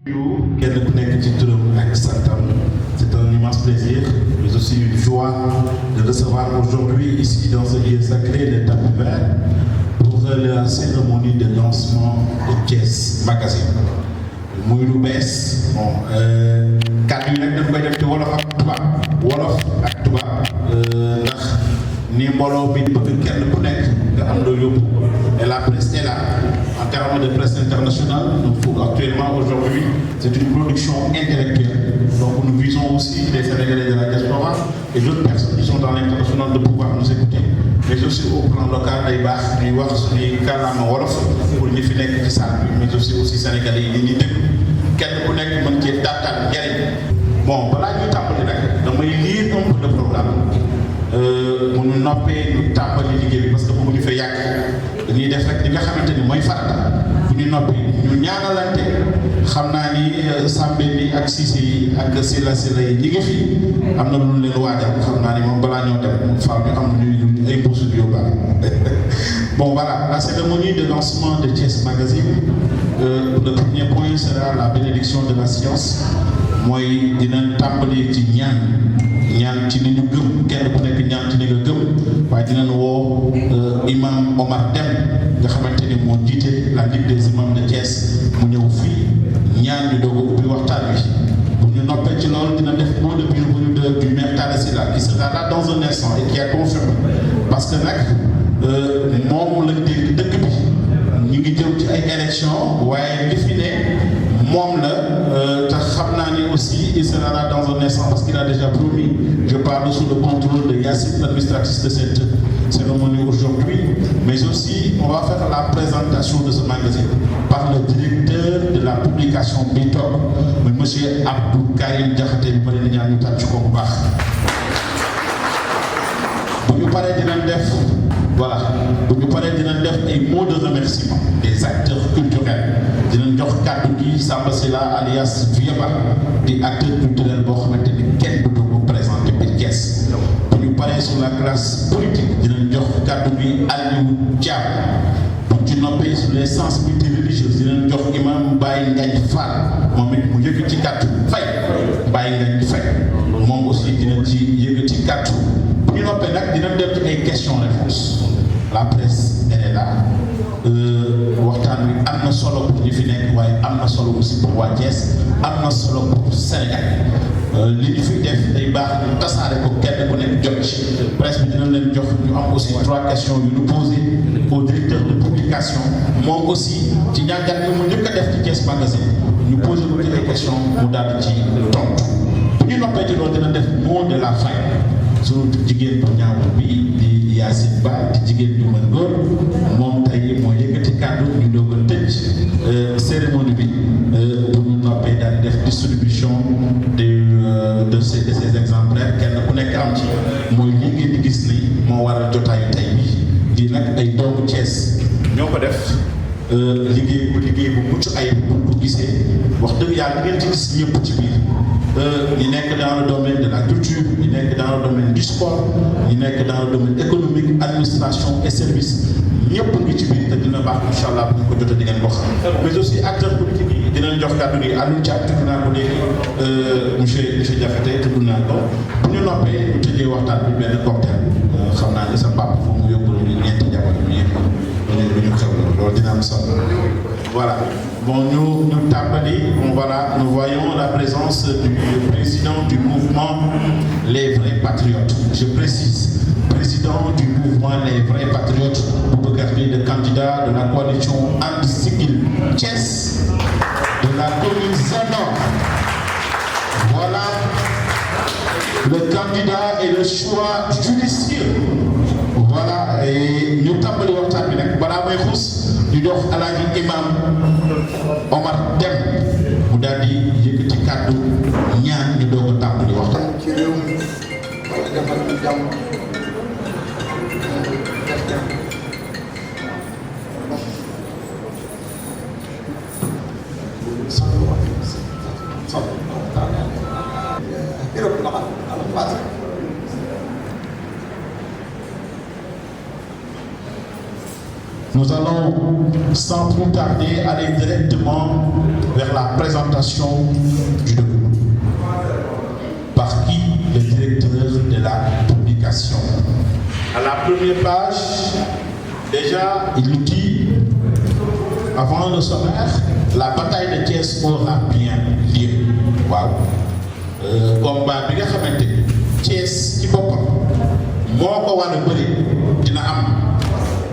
kenn ku nekk ci turam ak santam. C'est un immense plaisir, mais aussi une joie de recevoir aujourd'hui ici dans ce lieu sacré le tapis vert pour la cérémonie de lancement de Thiès Magazine. muy lu bees bon kàddu yi nag dañ koy def ci wolof ak tubaab wolof ak tubaab ndax ni mbooloo bi bëgg kenn ku nekk nga am loo yóbbu et la presse est là en termes de presse internationale donc actuellement aujourd'hui c'est une production intellectuelle donc nous visons aussi les Sénégalais de la diaspora et d'autres personnes qui sont dans l'international de pouvoir nous écouter mais aussi au plan local day baax ñuy wax suñuy kàllaama wolof pour ñi fi nekk ci salle bi mais aussi Sénégalais yi ñuy déglu kenn ku nekk mën cee daataan njariñ bon balaa ñuy tàmbali nag damay lire un peu le programme mu ñu noppee ñu tàmbali liggéey bi parce que bëgguñu fee yàgg dañuy def rek li nga xamante ni mooy farata bu ñu noppee ñu ñaanalante xam naa ni Sambé bi ak Cissé yi ak Sila yi ñi ngi fi am na lu leen waajal xam naa ni moom balaa ñoo dem faaw ñu am ñuy ay mbuusu yu baax bon voilà la cérémonie de lancement de Thiès Magazine le premier point sera la bénédiction de la science mooy dina tàmbali ci ñaan ci ni ñu gëm kenn ku nekk ñaan ci ni nga gëm waaye dinañ woo imam Omar Deme nga xamante ni moo jiite la Ligue des imams de Thiès mu ñëw fii ñaan ñu doog a ubbi waxtaan wi bu ñu noppee ci loolu dina def mot de bienvenue du maire Talla Sylla qui sera là dans un instant et qui a confirmé parce que nag moom lañ dégg dëkk bi ñu ngi jëm ci ay élections waaye li fi ne moom la te xam naa ni aussi il sera là dans un instant parce qu'il a déjà promis je parle sous le contrôle de Yassine l'administratrice de cette cérémonie aujourd'hui mais aussi on va faire la présentation de ce magazine par le directeur de la publication bi toog muy monsieur Abdou Karim Diakhaté bi ma leen ñaan ñu tàcc ko bu baax bu ñu paree dinañ def voilà bu ñu paree dinañ def ay mots de remerciement des acteurs culturels dinañ jox kàddu gi Samba Sylla alias Vieba di acteur culturel boo xamante ni kenn du ko présenté biir Thiès bu ñu paree sur la classe politique dinañ jox kàddu gi Aliou Thiam bu ñu ci noppee sur les sensibilités religieuses dinañ jox imam Baye Ngagne Fall moom it mu yëg ci kàddu Faye Baye Ngagne Faye moom aussi dina ci yëg ci kàddu bu ñu noppee nag dinañ def ci ay questions-réponses la presse elle est là waxtaan wi am na solo pour ñi fi nekk waaye am na solo aussi pour waa Thiès am na solo pour Sénégal li ñu fiy def day baax ñu tasaare ko kenn ku nekk jot ci presse bi dina leen jox ñu am aussi 3 questions yu ñu posé au directeur de publication moom aussi ci ñàkkat bi mu njëkk a def ci Thiès Magazine ñu posé ko ci ay questions mu daal di ci tontu bu ñu noppee ci loolu dina def mot de la fin suñu jigéen bu ñaawul bi di Yacine Ba di jigéen ñu mën góor moom tey moo yëkkati kàddu ñu doog a tëj cérémonie bi bu ñu noppee daal di def distribution de ces exemplaires kenn ku nekk am ci mooy li ngeen di gis ni moo waral jotaayu tey bi di nag ay doomu Thiès ñoo ko def liggéey bu mucc ayib bu ko gisee wax dëgg yàlla ngeen ci gis ñëpp ci biir ñi nekk dans le domaine de la culture ñi nekk dans le domaine du sport ñi nekk dans le domaine économique administration et service ñëpp ngi ci biir te dina baax incha allah bu ñu ko jotee di ngeen ko xam mais aussi acteurs politiques yi dinañ jox kàddu gi Aliou Thiam tudd naa ko léegi monsieur Diakhaté tudd naa ko bu ñu noppee ñu tëjee waxtaan bi benn cocktail xam naa ne sa papa foofu mu yóbbu ñu ñeenti jamono ñu yëpp lu ñu xew loolu dina am solo voilà bon nous tàmbali voilà nous voyons la présence du président du mouvement Les Vrais Patriotes je précise président du mouvement Les Vrais Patriotes Boubacar Gueye le candidat de la coalition And Siggil Thiès de la commune Nord. Voilà le candidat et le choix judicieux. Voilà et ñu tàmbali waxtaan bi nag balaa may xuus ñu jox alaaji imam Omar Deme mu daal di yëkkati kàddu ñaan ñu doog a tàmbali waxtaan. ci réew mi wala defal ñu jàmm Nous allons sans plus tarder aller directement vers la présentation du document. Par qui? Le directeur de la publication. À la première page, déjà, il nous dit, avant le sommaire, la bataille de Thiès aura bien lieu. Waaw. Combat bi nga xamante Thiès ci boppam moo ko war a bëri dina am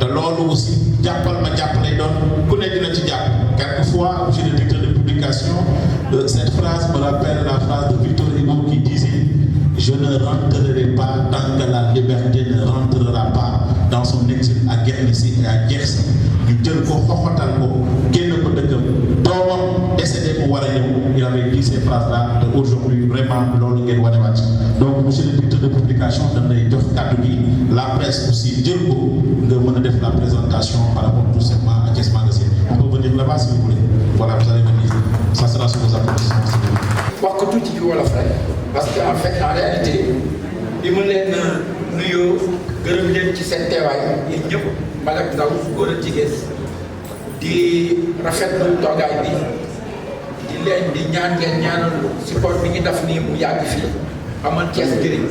te loolu aussi jàppal ma jàppale doon ku ne dina ci jàpp. Quelquefois, monsieur le directeur de publication, cette phrase me rappelle la phrase de Victor Hugo qui disait: je ne rentrerai pas tant que la liberté ne rentrera pas dans son exil à Guernesey et à Djersi. ñu jël ko xoxotal ko génn ko dëkkam doomam décédé mu war a ñëw. Il avait dit ces phrases là te aujourd'hui vraiment loolu ngeen wane wàcc. Donc monsieur le directeur de publication dañ lay jox kàddu gi la presse aussi jël ko nga mën a def la présentation par rapport tout simplement à Thiès Magazine. On peut venir là-bas si vous voulez. Voilà, vous allez venir. Ça sera sur vos applaudissements. wax ko tuuti ci wolof rek parce que en fait en réalité li mu leen nuyoo gërëm leen ci seen teewaay yéen ñëpp mag ak ndaw góor ak jigéen di rafetlu toogaay bi di leen di ñaan ngeen ñaanal support bi ñu def nii mu yàgg fii amal Thiès njëriñ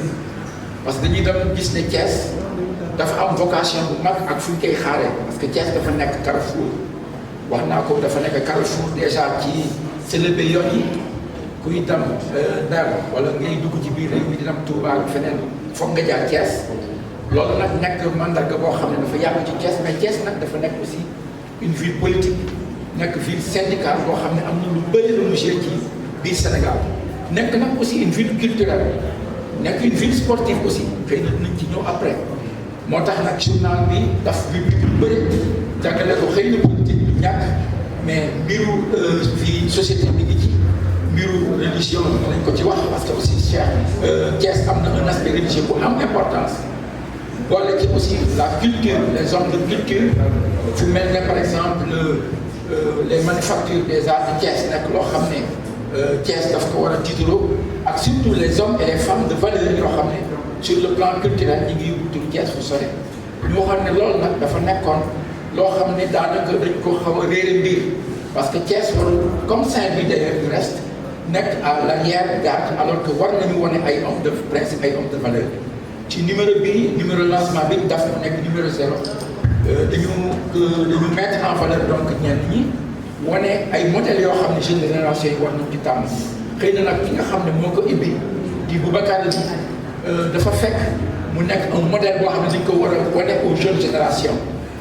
parce que dañuy dem gis ne Thiès dafa am vocation bu mag ak fu ñu koy xaaree parce que Thiès dafa nekk carrefour wax naa ko dafa nekk carrefour déjà ci célébé yoon yi. kuy dem Ndar wala ngay dugg ci biir réew mi di dem Touba ak feneen foog nga jaar Thiès loolu nag nekk mandarga boo xam ne dafa yàgg ci Thiès mais Thiès nag dafa nekk aussi une ville politique nekk ville syndicale boo xam ne am na lu bëri lu mu joué ci biir Sénégal nekk nag aussi une ville culturelle nekk une ville sportive aussi xëy na dinañ ci ñëw après moo tax nag journal bi daf rubrique yu bëri jàngale ko xëy na politique du ñàkk mais mbiru vie société bi ngi ci. mbiru religion lañ ko ci wax parce que aussi Thiès am na un aspect religieux bu am importance boole ci aussi la culture les hommes de culture fu mel ne par exemple les manufactures des arts de Thiès nekk loo xam ne Thiès daf ko war a tiitaroo ak surtout les hommes et les femmes de valeur yoo xam ne sur le plan culturel ñu ngi yóbbu tur Thiès fu sore ñu waxoon ne loolu nag dafa nekkoon loo xam ne daanaka dañ ko xaw a réere mbir parce que Thiès warul comme Saint-Louis d'ailleurs du reste nekk à l'arrière-garde alors que war nañu wane ay hommes de principe ay hommes de valeur ci numéro lancement bi ñu def mu nekk numéro 0 dañu mettre en valeur donc ñenn ñi wane ay modèles yoo xam ne jeune génération yi war nañu ci tàmm xëy na nag ki nga xam ne moo ko ibbi di Boubacar dafa fekk mu nekk un modèle boo xam ne dañ ko war a wane aux jeunes générations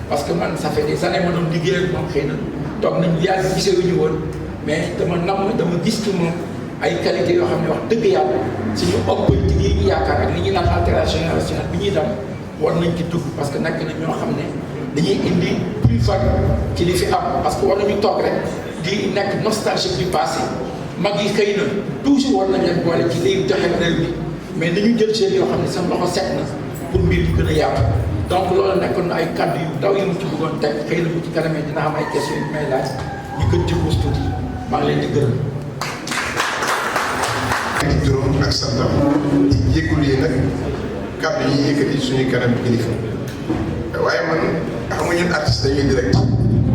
parce que man ça fait des années ma doon liggéey ak moom xëy na toog nañu yàgg gisewuñu woon mais dama gis ci moom ay qualité yoo xam ne wax dëgg yàlla suñu homme politique yi ñu yaakaar ak li ñuy naan alternance générationnelle bi ñuy dem war nañ ci dugg parce que nekk na ñoo xam ne dañuy indi plus-value ci li fi am parce que war nañu toog rek di nekk nostalgique du passé mag yi xëy na toujours war nañ leen boole ci liy joxe réew mi mais nañu jël seen yoo xam ne seen loxo set na pour mbir yi gën a yaatu donc loolu nekkoon na ay kàddu yu ndaw yi mu ci bëggoon teg xëy na bu ci kanamee dina am ay questions yu may laaj ñu gën ci xuus tuuti maa ngi leen di gërëm. di juróom ak santam di jéggul yi nag kàddu yi yëkkati suñu kanam kilifa waaye man xam nga ñun artiste dañuy direct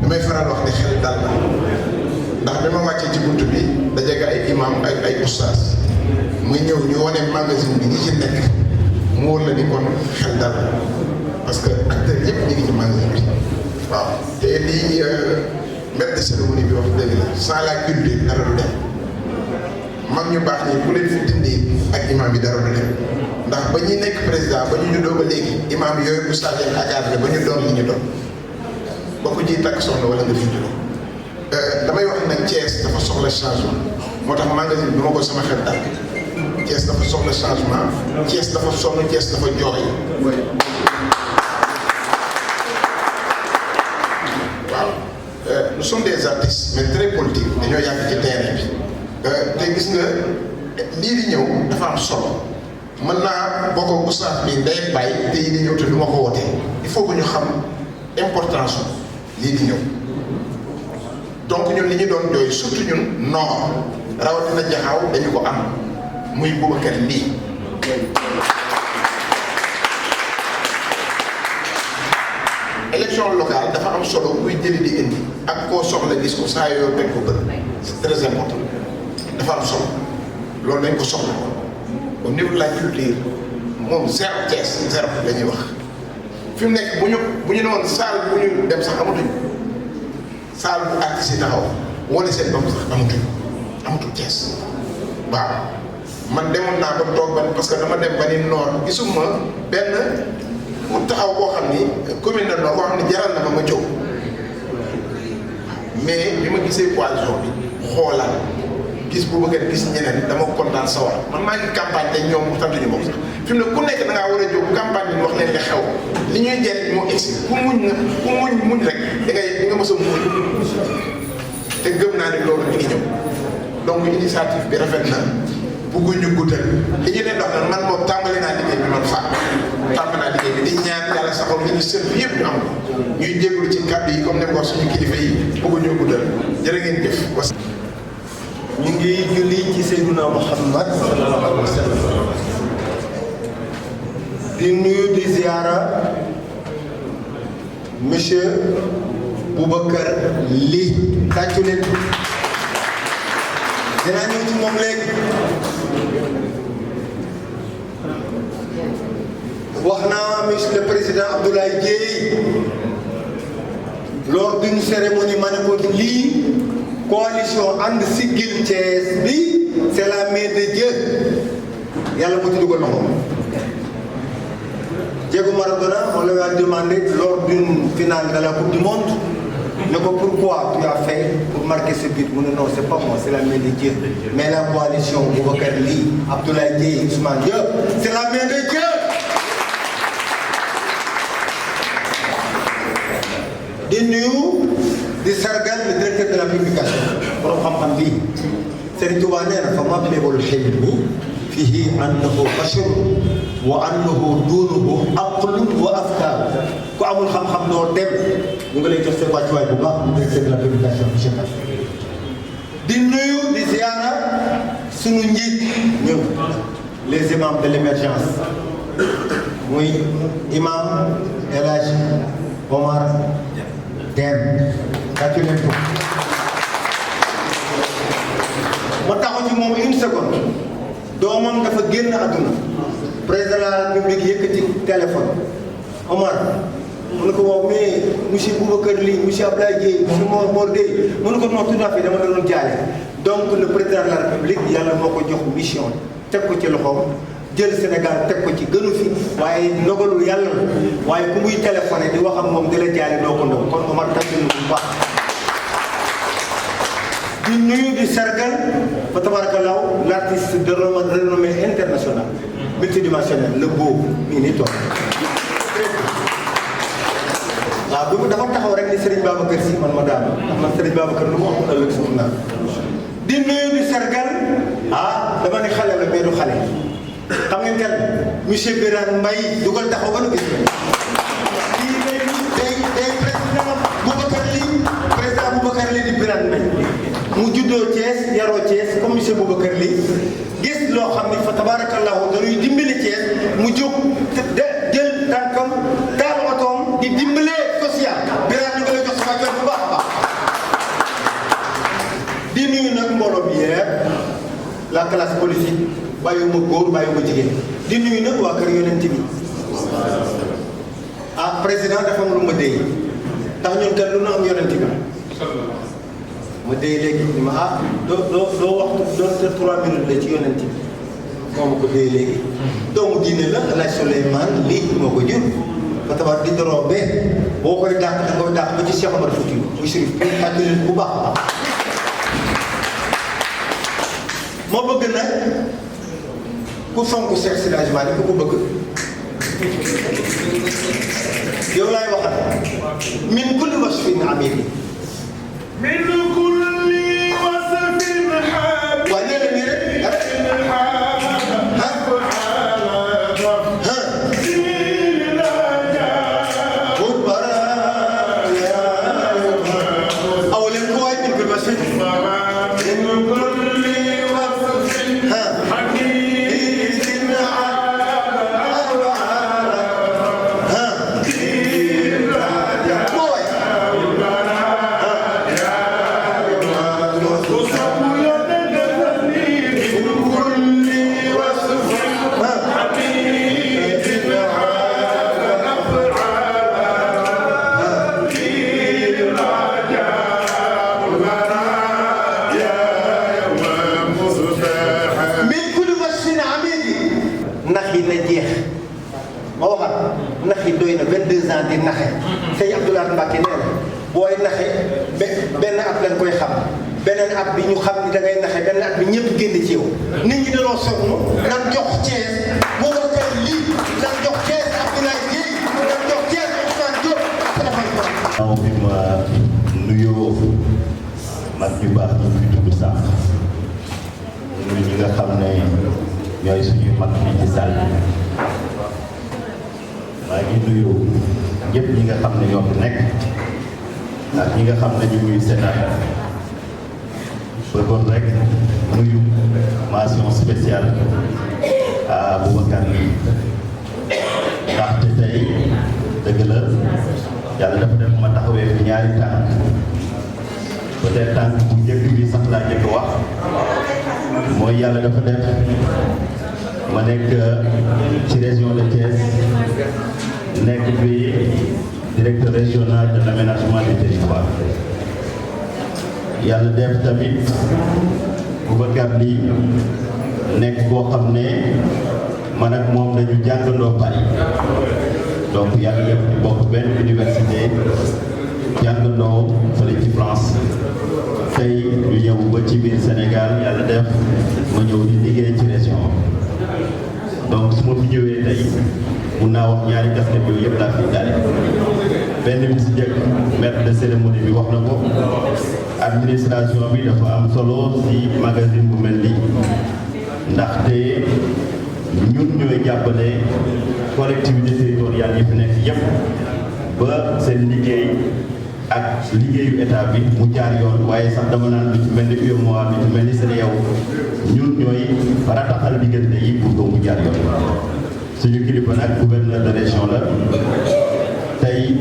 damay faral wax ne xel dal la ndax bi ma wàccee ci bunt bi dajeeg ay imam ak ay oustaz muy ñëw ñu wane magazine bi ñi ci nekk mu wóor la ni kon xel dal la parce que acteurs yëpp ñu ngi ci magazine bi waaw te lii maître de cérémonie bi wax dëgg la sans la culture dara du dem mag ñu baax ñi bu leen fi dindi ak imam bi dara du dem ndax ba ñuy nekk président ba ñu juddoo ba léegi imam yooyu bu saa leen encadré ba ñu doon li ñu doon ba ko ciy takk soxna wala nga fi juddoo damay wax nag Thiès dafa soxla changement moo tax magazine bi ma ko sama xel dal Thiès dafa soxla changement Thiès dafa sonn Thiès dafa jooy nous sommes des artistes mais très politiques dañoo yàgg ci terrain bi te gis nga lii di ñëw dafa am solo mën naa bokk ak oustaz bi day bàyyi te yi di ñëw te du ma ko wootee il faut que ñu xam importance lii di ñëw donc ñun li ñu doon jooy surtout ñun nord rawatina jaxaaw dañu ko am muy Boubacar lii élection élection locale dafa am solo kuy jëli di indi ak koo soxla gis ko saa yoo teg ko bët c'est très important dafa am solo loolu dañ ko soxla au niveau de la culture moom zéro Thiès zéro la ñuy wax fi mu nekk bu ñu ne woon salle bu ñu dem sax amatuñ salle bu artiste yi taxaw wane seen bopp sax amatul Thiès waaw man demoon naa ba toog ban parce que dama dem ba ni noor gisuma benn mu taxaw koo xam ni commune de Nord koo xam ni jaral na ma jóg mais bi ma gisee coalition bi xoolaat gis bu bëgg gis ñeneen dama kontaan sawar man maa ngi campagne te ñoom tantuñu moom sax fi mu ne ku nekk da ngaa war a jóg campagne bi wax leen li xew li ñuy jëriñ moo egsi ku muñ rek di nga mës a muñ te gëm naa ne loolu mi ngi ñëw donc initiative bi rafet na bëgguñu guddal li ñu leen dox nag man moom tàmbali naa liggéey bi man faa tàmbali naa liggéey bi di ñaan yàlla saxal li ñu sëb yëpp ñu am ñuy jégalu ci kàddu yi comme ne ko suñu kilifa yi bëgguñu guddal jërë ngeen jëf. ñu ngi julli ci Seydina Muhammad sallallahu alayhi wa sallam di nuyu di ziara monsieur Boubacar Ly tàccu leen dinaa ñëw ci moom léegi wax naa monsieur le président Abdoulaye Dièye lors d'une cérémonie ma ne ko lii coalition ànd siggil Thiès bi c'est la main de Dieu yàlla moo ci dugal loxo Diego Maradona on lui a demandé lors d'une finale de la Coupe du Monde ne ko pourquoi tu as fait pour marquer ce but mu ne non c'est pas moi c'est la main de Dieu mais la coalition Boubacar Ly Abdoulaye Dièye Ousmane Diop c'est la main de Dieu. di nuyu di sargal le directeur de la publication borom xam-xam bi Serigne Touba nee na fa mablagul hilmi fihi annahu bashar wa annahu duunuhu aqlun wa afkaar ku amul xam-xam doo dem ñu ngi lay jox seen wàccuwaay bu baax le directeur de la publication monsieur Ka di nuyu di ziara sunu njiit ñun les imams de l'émergence muy imam El Hadj Omar Deme tàccu leen ko ma taxaw ci moom une seconde doomam dafa génn àdduna président de la République yëkkati téléphone Omar mu ne ko waaw mais monsieur Boubacar Ly monsieur Abdoulaye Dièye monsieur Mor Gueye mu ne ko non tout à fait dama la doon jaale donc le président de la République yàlla moo ko jox mission teg ko ci loxoom jël Sénégal teg ko ci gënu fi waaye ndogalu yàlla la waaye ku muy téléphoné di wax ak moom di la jaale doo ko ndaw kon Omar tàcc na bu baax di nuyu di sargal fa tabarakallah l'artiste de renommée internationale multidimensionnel le beau mi ngi nii toog waaw bi dafa taxaw rek ni Serigne Babacar Sy man ma daanu ndax man Serigne Babacar lu mu wax ëllëg suuf naa di nuyu di sargal dama ne xale la mais du xale xam ngeen kan monsieur Birane Mbaye dugal taxaw ba nu gis kii day président Boubacar Ly président Boubacar Ly di Birane Mbaye mu juddoo Thiès yaroo Thiès comme monsieur Boubacar Ly gis loo xam ni fa tabarakallahu dañuy dimbali Thiès mu jóg jël tànkam taal otoom di dimbalee social Birane ñu ngi lay jox sama cër bu baax a baax di nuyu nag mbooloo bi yépp la classe politique bàyyiwuma góor bàyyiwuma jigéen di nuyu nag waa kër yonent bi président dafa am lu ma déy ndax ñun kat lu nu am yonent bi ma déy léegi ni ma doo waxtu doonte 3 minutes la ci yonent bi moo ma ko déy léegi doomu diine la El Hadj Souleymane lii moo ko jur fa tabar di doroo bee boo koy dàq da koy dàq ba ci Cheikh Omar Fouti mu Chérif ak leen bu baax a baax moo bëgg nag ku fonk Cheikh Seydi Hadji Malick ku ko bëgg yow laay waxal min kulli wasfin amiri min kulli wasfin habib waaye nee na nii rek aw leen ko waay min kulli wasfin fi doy na 22 ans di naxe sëñ Abdoulaye Mbacke nee na booy naxe benn at lañ koy xam beneen at bi ñu xam ni da ngay naxe beneen at bi ñëpp génn ci yow nit ñi dañoo sonn lan jox Thiès boo ko kay lii lan jox Thiès Abdoulaye Guèye lan jox Thiès Ousmane Diop dafay waaw bi ma nuyoo mag ñu baax ñu fi tudd sax nuyu ñi nga xam ne ñooy suñu mag fii ci salle maa ngi nuyu ñëpp ñi nga xam ne ñoo fi nekk ak ñi nga xam ne ñu ngi seetaan bëggoon rek nuyu mention spéciale à Boubacar ndaxte tey dëgg la yàlla dafa def ma taxawee fi ñaari tànk peut-être tànk bu njëkk bi sax laa njëkk wax mooy yàlla dafa def ma nekk ci région de Thiès nekk bi directeur régional de l'aménagement du territoire yàlla def tamit Boubacar Ly nekk koo xam ne man ak moom dañu jàngandoo Paris donc yàlla def ñu bokk benn université jàngandoo fële ci France tey ñu ñëw ba ci biir Sénégal yàlla def ma ñëw di liggéey ci région donc su ma fi ñëwee tey mun naa wax ñaari casquette yooyu yëpp laa fi daale benn bi si njëkk maître de cérémonie bi wax na ko administration bi dafa am solo si magazine bu mel nii ndaxte ñun ñooy jàppale collectivité territoriale yi fi nekk yëpp ba seen liggéey ak liggéeyu état bi mu jaar yoon waaye sax dama naan lu ci mel ni UEMOA lu ci mel ni CEDEAO ñun ñooy rataxal diggante yi pour que mu jaar yoon suñu kilifa nag gouverneur de région la tey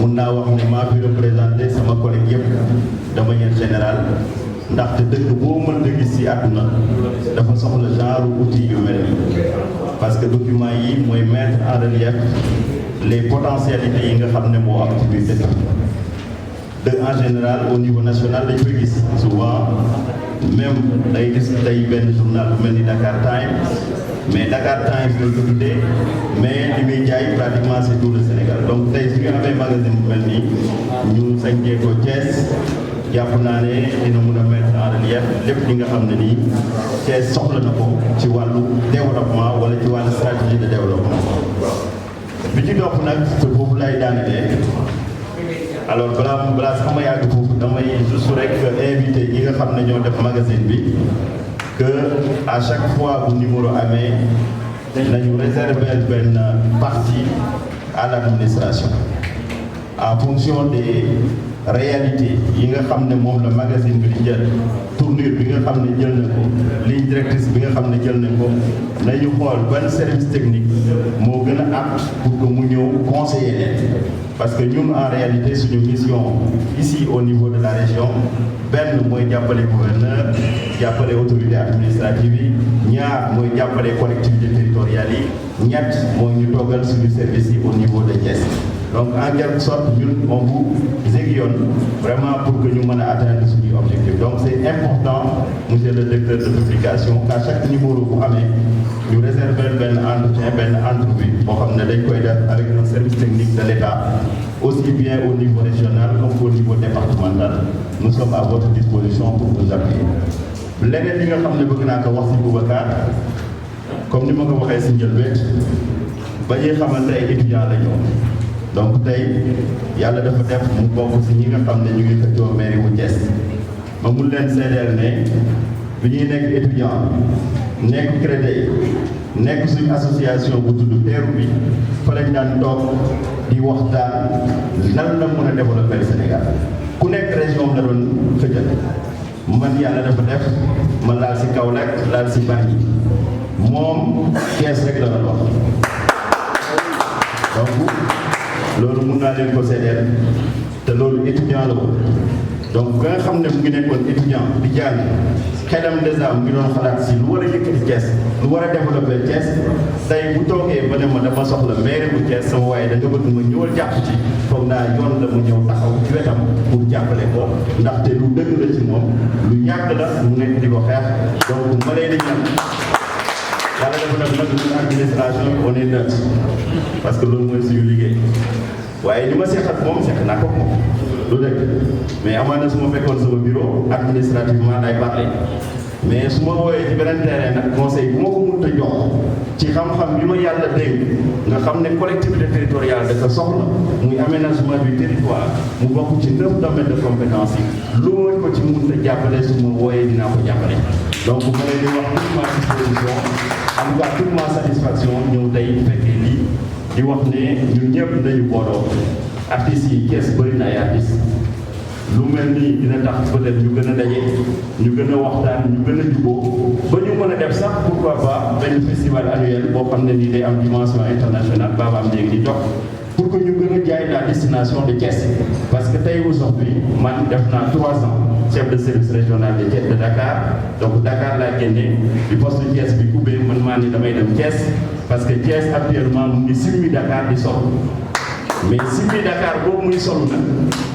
mun naa wax ne maa fi représenté sama collègue yëpp de manière générale ndaxte dëkk boo mën a gis ci àdduna dafa soxla genre outil yu mel nii parce que document yi mooy mettre en relief les potentialités yi nga xam ne moo am ci biir dëkk de en général au niveau national dañ koy gis souvent même day gis tey benn journal bu mel ni Dakar Times mais Dakar Times lañ ko tuddee mais li muy jaay pratiquement c'est tout le Sénégal donc tey su ñu amee magazine bu mel nii ñu sañcee ko Thiès jàpp naa ne dina mun a mettre en relief lépp li nga xam ne nii Thiès soxla na ko ci wàllu développement wala ci wàllu stratégie de développement bi ci topp nag te foofu lay daanelee alors balaa sama yàgg foofu damay juste rek invité ñi nga xam ne ñoo def magazine bi que à chaque fois bu numéro amee nañu réserver benn partie à l'administration en fonction des réalités yi nga xam ne moom la magazine bi di jël tournure bi nga xam ne jël na ko ligne directrice bi nga xam ne jël na ko nañu xool ban service technique moo gën a apte pour que mu ñëw conseiller leen parce que ñun en réalité suñu mission ici au niveau de la région benn mooy jàppale gouverneur jàppale autorité administrative yi ñaar mooy jàppale collectivité territoriale yi ñett mooy ñu toggal suñu service yi au niveau de Thiès donc en quelque sorte ñun on vous aiguillonne vraiment pour que ñu mën a atteindre suñuy objectif donc c'est important monsieur le directeur de publication qu'à chaque numéro bu amee ñu réserver benn entretien benn entrevue boo xam ne dañ koy def avec un service technique de l'État aussi bien au niveau régional comme au niveau départemental nous sommes à votre disposition pour vous appuyer leneen li nga xam ne bëgg naa ko wax ci Boubacar comme ni ma ko waxee ci njëlbeen ba ñuy xamante ay étudiants la ñu donc tey yàlla dafa def mu bokk ci ñi nga xam ne ñu ngi xëccoo mairie wu Thiès ma mun leen seedeel ne bi ñuy nekk étudiant nekk crédit nekk suñu association bu tudd teeru bi fa lañ daan toog di waxtaan nan la mën a développer le Sénégal ku nekk région la doon xëccal man yàlla dafa def ma laal ci Kaolack laal ci Bargny moom Thiès rek la doon wax donc loolu mun naa leen ko seedeel te loolu étudiant la woon donc ba nga xam ne mu ngi nekkoon étudiant di jàng xelam dèjà mu ngi doon xalaat si lu war a yëkkati Thiès lu war a développer Thiès tey bu toogee ba ne ma dama soxla mairie bu Thiès sama waaye da nga bëgg ma ñëwal jàpp ci foog naa yoon la mu ñëw taxaw ci wetam pour jàppale ko ndaxte lu dëgg la ci moom lu yàgg la mu nekk di ko xeex donc ma leen di ñaan yàlla dafa def nag ñun administration on est neutre parce que loolu mooy suñu liggéey waaye li ma seq ak moom seq naa ko moom lu dëgg mais amaana su ma fekkoon sama bureau administrativement day parler mais su ma wooyee ci beneen terrain nag conseil bu ma ko mënut a jox ci xam-xam bi ma yàlla dénk nga xam ne collectivité territoriale dafa soxla muy aménagement du territoire mu bokk ci 9 domaines de compétence yi lu ma ko ci mënut a jàppale su ma wooyee dinaa ko jàppale donc ma leen di wax toute ma disposition en tout cas toute ma satisfaction ñëw tey fekkee lii di wax ne ñun ñëpp dañu booloo artistes yi Thiès bëri na ay artistes lu mel nii dina tax peut-être ñu gën a daje ñu gën a waxtaan ñu gën a jubóo ba ñu mën a def sax pourquoi pas benn festival annuel boo xam ne nii day am dimension internationale baabaam léegi di dox pour que ñu gën a jaay la destination de Thiès parce que tey aujourd'hui man def naa 3 ans chef de service régional de Thiès de Dakar donc Dakar laa génne bi poste Thiès bi ubbee man maa ni damay dem Thiès parce que Thiès actuellement mu ngi simmi Dakar di sol mais simmi Dakar boobu muy sol nag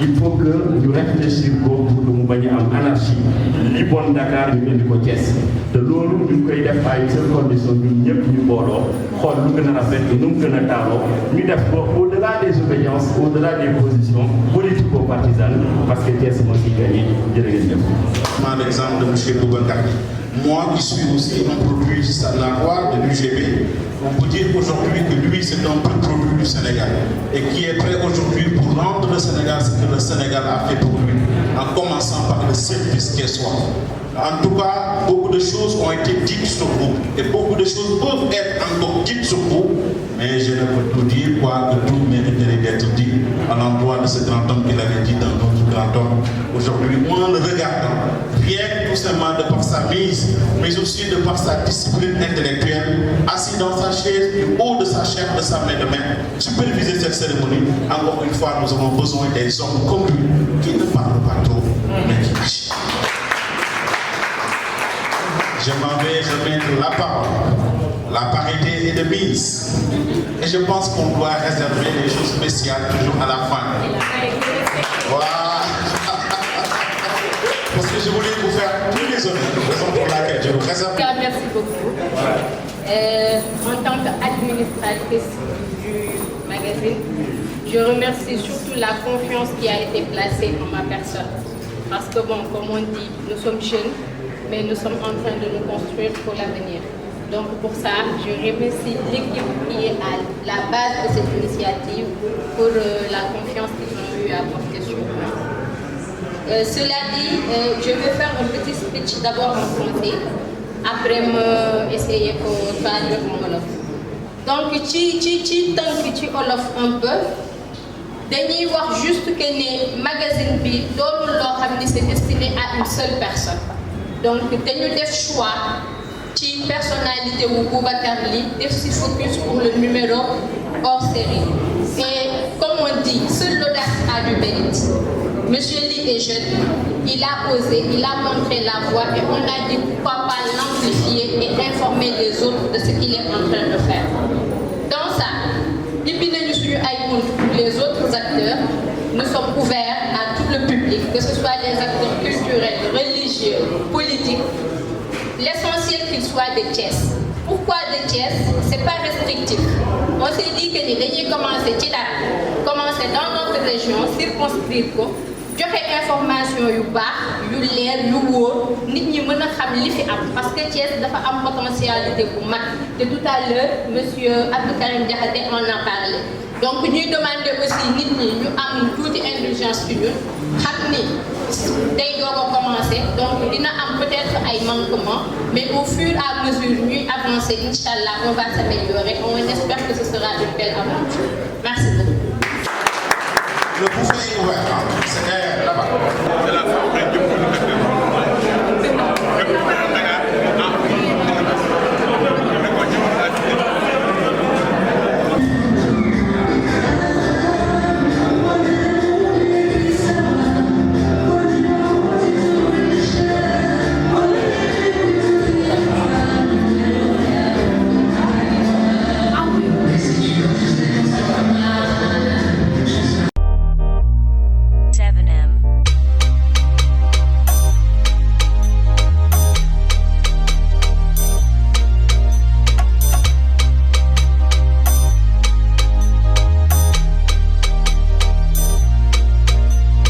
il faut que ñu réfléchir ko pour que mu bañ a am anarchie li bon Dakar ñu indi ko Thiès te loolu ñu ngi koy def à une seule condition ñun ñëpp ñu booloo xool lu gën a rafet nu mu gën a taaloo ñu def ko au-delà des obédiences au-delà des positions politico-partisanes parce que Thiès moo siy gagné jërë ngeen jëf. L'exemple de M. Boubacar. Moi qui suis aussi un produit salarial de l'UGB, on peut dire aujourd'hui que lui c'est un produit du Sénégal et qui est prêt aujourd'hui pour rendre le Sénégal ce que le Sénégal a fait pour lui, en commençant par le service qu'il soit. En tout cas, beaucoup de choses ont été dites sur vous et beaucoup de choses peuvent être encore dites sur vous, mais je ne peux tout dire que tout mériterait d'être dit à l'endroit de ce grand homme qu'il avait dit dans notre grand homme. Aujourd'hui, moi, en le regardant, rien que tout simplement de par sa mise, mais aussi de par sa discipline intellectuelle, assis dans sa chaise, du haut de sa chair, de sa main de main, superviser cette cérémonie. Encore une fois, nous avons besoin des hommes comme lui, qui ne parlent pas trop, mais qui agissent. Je m'en vais remettre la parole. La parité est de mise. Et je pense qu'on doit réserver les choses spéciales toujours à la fin. Voilà. Parce que je voulais vous faire tous les honneurs, raison pour laquelle je vous réserve. Merci beaucoup. En tant qu'administratrice du magazine, je remercie surtout la confiance qui a été placée en ma personne. Parce que bon, comme on dit, nous sommes jeunes, mais nous sommes en train de nous construire pour l'avenir. Donc pour ça, je remercie l'équipe qui est à la base de cette initiative pour la confiance qu'ils ont eu à porter sur moi. Cela dit, je vais faire un petit speech d'abord en français, après essayer de traduire en wolof. Donc ci wolof un peu, dañuy wax juste que ne magazine bi doonul loo xam ni c'est destiné à une seule personne. Donc dañu def choix ci personnalité wu Boubacar Ly def si focus pour le numéro hors série. Et comme on dit, seule l'audace a du mérite. Monsieur Ly est jeune, il a osé, il a montré la voie et on a dit pourquoi pas l'amplifier et informer les autres de ce qu'il est en train de faire. Dans ça, depuis les autres acteurs, nous sommes ouverts à tout le public, que ce soit les acteurs culturels, religieux, politiques. L'essentiel qu'ils soient de Thiès. Pourquoi de Thiès? C'est pas restrictif. On s'est dit que nous devons commencer dans notre région, circonscrire ko, joxe information yu baax, yu leer, yu wóor, nit ñi mëna xam li fi am parce que Thiès dafa am potentialité bu mag. Et tout à l'heure, monsieur Abdou Karim Diakhaté en a parlé. Donc ñuy demander aussi nit ñi ñu am tuuti indulgence ci ñun, xam ni day doog a commencer, donc dina am peut-être ay manquements, mais au fur et à mesure ñuy avancer, Inch'Allah, on va s'améliorer. On espère que ce sera une belle aventure. Merci beaucoup. Le buffet est ouvert.